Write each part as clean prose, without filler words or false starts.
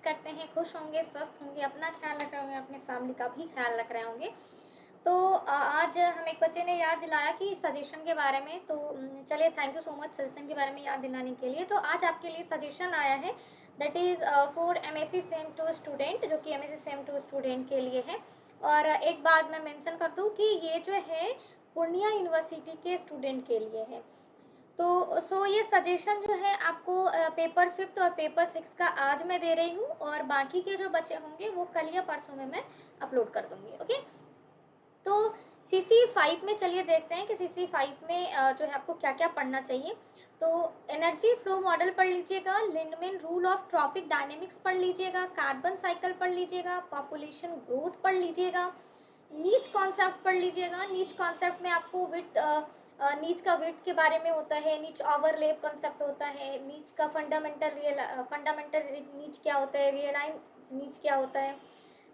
करते हैं खुश होंगे, स्वस्थ होंगे, अपना ख्याल रख रहे होंगे, अपने फैमिली का भी ख्याल रख रहे होंगे। तो आज हम एक बच्चे ने याद दिलाया कि सजेशन के बारे में, तो चलिए thank you so much suggestion के बारे में याद दिलाने के लिए। तो आज आपके लिए सजेशन आया है, that is for MSc same to student, जो कि एमएससी सेम टू स्टूडेंट के लिए है। और एक बात मैं मेंशन कर दूं कि ये जो है पूर्णिया यूनिवर्सिटी के स्टूडेंट के लिए है। तो ये सजेशन जो है आपको पेपर 5 और पेपर 6 का आज मैं दे रही हूँ, और बाकी के जो बच्चे होंगे वो कल या परसों में मैं अपलोड कर दूंगी। ओके, तो CC5 में चलिए देखते हैं कि CC5 में जो है आपको क्या क्या पढ़ना चाहिए। तो एनर्जी फ्लो मॉडल पढ़ लीजिएगा, Lindeman rule of trophic dynamics पढ़ लीजिएगा, कार्बन साइकिल पढ़ लीजिएगा, पॉपुलेशन ग्रोथ पढ़ लीजिएगा, नीच कॉन्सेप्ट पढ़ लीजिएगा। नीच कॉन्सेप्ट में आपको नीच का विड्थ के बारे में होता है, नीच ओवरलैप कॉन्सेप्ट होता है, नीच का फंडामेंटल नीच क्या होता है, रियलाइन नीच क्या होता है,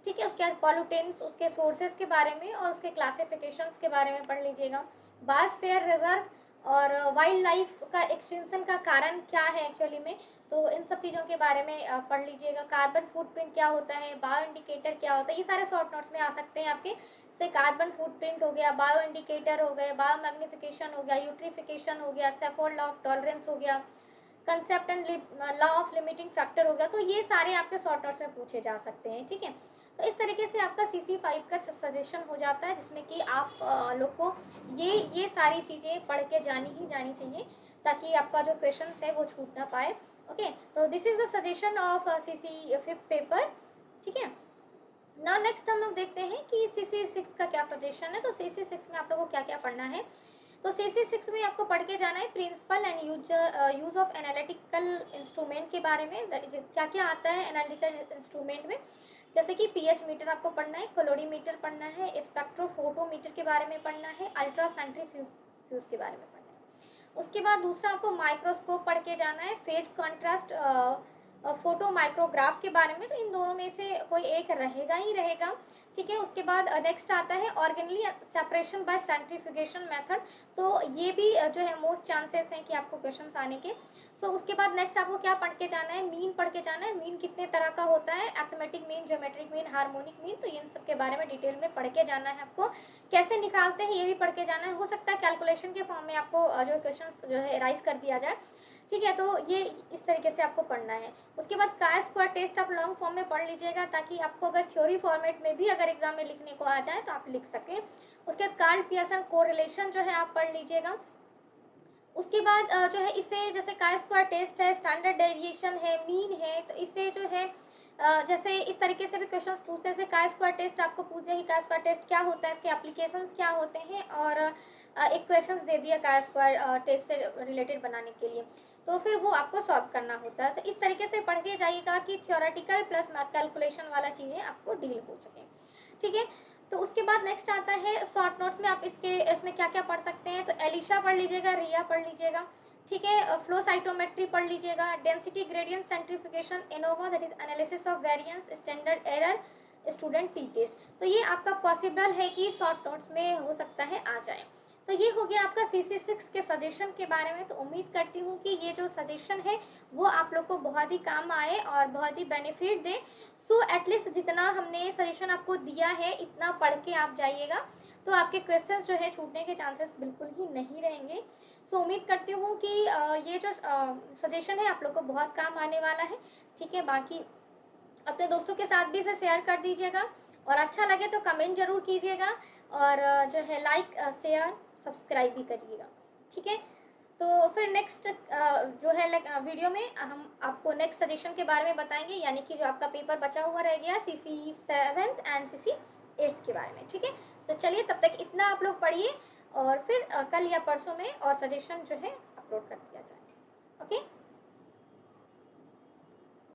ठीक है। उसके बाद पॉल्यूटेंट्स, उसके सोर्सेज के बारे में और उसके क्लासिफिकेशंस के बारे में पढ़ लीजिएगा। बायोस्फीयर रिजर्व और वाइल्ड लाइफ का एक्सटेंशन का कारण क्या है एक्चुअली में, तो इन सब चीज़ों के बारे में पढ़ लीजिएगा। कार्बन फुटप्रिंट क्या होता है, बायो इंडिकेटर क्या होता है, ये सारे शॉर्ट नोट्स में आ सकते हैं आपके। जैसे कार्बन फुटप्रिंट हो गया, बायो इंडिकेटर हो गए, बायो मैग्निफिकेशन हो गया, यूट्रिफिकेशन हो गया, सेफोर्ड लॉ ऑफ टॉलरेंस हो गया, concept and law of limiting factor हो गया। तो ये सारे आपके शॉर्ट नोट्स में पूछे जा सकते हैं, ठीक है। तो इस तरीके से आपका CC5 का सजेशन हो जाता है, जिसमें कि आप लोग को ये सारी चीज़ें पढ़ के जानी चाहिए, ताकि आपका जो क्वेश्चन है वो छूट ना पाए। ओके, तो this is the suggestion of CC5 paper, ठीक है। ना नेक्स्ट हम लोग देखते हैं कि CC6 का क्या सजेशन है। तो CC6 में आप लोगों को क्या क्या पढ़ना है। तो CC6 में आपको पढ़ के जाना है principle and use of analytical instrument के बारे में। क्या क्या आता है एनालिटिकल इंस्ट्रूमेंट में, जैसे कि pH मीटर आपको पढ़ना है, कैलोरीमीटर पढ़ना है, स्पेक्ट्रोफोटोमीटर के बारे में पढ़ना है, अल्ट्रा सेंट्रीफ्यूज के बारे में पढ़ना है। उसके बाद दूसरा आपको माइक्रोस्कोप पढ़ के जाना है, फेज कॉन्ट्रास्ट फोटो माइक्रोग्राफ के बारे में। तो इन दोनों में से कोई एक रहेगा ही रहेगा, ठीक है। उसके बाद नेक्स्ट आता है organelle separation by centrifugation method. तो ये भी जो है मोस्ट चांसेस हैं कि आपको क्वेश्चंस आने के। उसके बाद नेक्स्ट आपको क्या पढ़ के जाना है, मीन पढ़ के जाना है। मीन कितने तरह का होता है, arithmetic mean, geometric mean, harmonic mean. तो इन सब के बारे में डिटेल में पढ़ के जाना है आपको। कैसे निकालते हैं ये भी पढ़ के जाना है। हो सकता है कैलकुलेशन के फॉर्म में आपको जो क्वेश्चन जो है राइज कर दिया जाए, ठीक है। तो ये इस तरीके से आपको पढ़ना है। उसके बाद काय स्क्वायर टेस्ट आप लॉन्ग फॉर्म में पढ़ लीजिएगा, ताकि आपको अगर थ्योरी फॉर्मेट में भी अगर एग्जाम में लिखने को आ जाए तो आप लिख सकें। उसके बाद कार्ल पियर्सन कोरिलेशन जो है आप पढ़ लीजिएगा। उसके बाद जो है इससे जैसे काय स्क्वायर टेस्ट है, स्टैंडर्ड डेविएशन है, मीन है, तो इससे जो है जैसे इस तरीके से भी क्वेश्चंस पूछते हैं। जैसे काय स्क्वायर टेस्ट आपको पूछ दिया कि काय स्क्वायर टेस्ट क्या होता है, इसके एप्लीकेशंस क्या होते हैं, और एक क्वेश्चंस दे दिया काय स्क्वायर टेस्ट से रिलेटेड बनाने के लिए, तो फिर वो आपको सॉल्व करना होता है। तो इस तरीके से पढ़ के जाइएगा कि थियोरेटिकल प्लस कैलकुलेशन वाला चीज़ें आपको डील हो सके, ठीक है। तो उसके बाद नेक्स्ट आता है शॉर्ट नोट्स में आप इसमें क्या क्या पढ़ सकते हैं। तो एलिशा पढ़ लीजिएगा, रिया पढ़ लीजिएगा, ठीक है। फ्लो साइटोमेट्री पढ़ लीजिएगा, density gradient centrifugation, ANOVA that is analysis of variance, standard error, student T test. तो ये आपका पॉसिबल है कि शॉर्ट नोट्स में हो सकता है आ जाए। तो ये हो गया आपका CC6 के सजेशन के बारे में। तो उम्मीद करती हूँ कि ये जो सजेशन है वो आप लोग को बहुत ही काम आए और बहुत ही बेनिफिट दे। एटलीस्ट जितना हमने सजेशन आपको दिया है इतना पढ़ के आप जाइएगा, तो आपके क्वेश्चन जो है छूटने के चांसेस बिल्कुल ही नहीं रहेंगे। उम्मीद करती हूँ कि ये जो सजेशन है आप लोग को बहुत काम आने वाला है, ठीक है। बाकी अपने दोस्तों के साथ भी इसे शेयर कर दीजिएगा, और अच्छा लगे तो कमेंट जरूर कीजिएगा, और जो है लाइक शेयर सब्सक्राइब भी करिएगा, ठीक है। तो फिर नेक्स्ट जो है वीडियो में हम आपको नेक्स्ट सजेशन के बारे में बताएंगे, यानी कि जो आपका पेपर बचा हुआ रह गया CC7 एंड CC8 के बारे में, ठीक है। तो चलिए तब तक इतना आप लोग पढ़िए, और फिर कल या परसों में और सजेशन जो है अपलोड कर दिया जाए। ओके।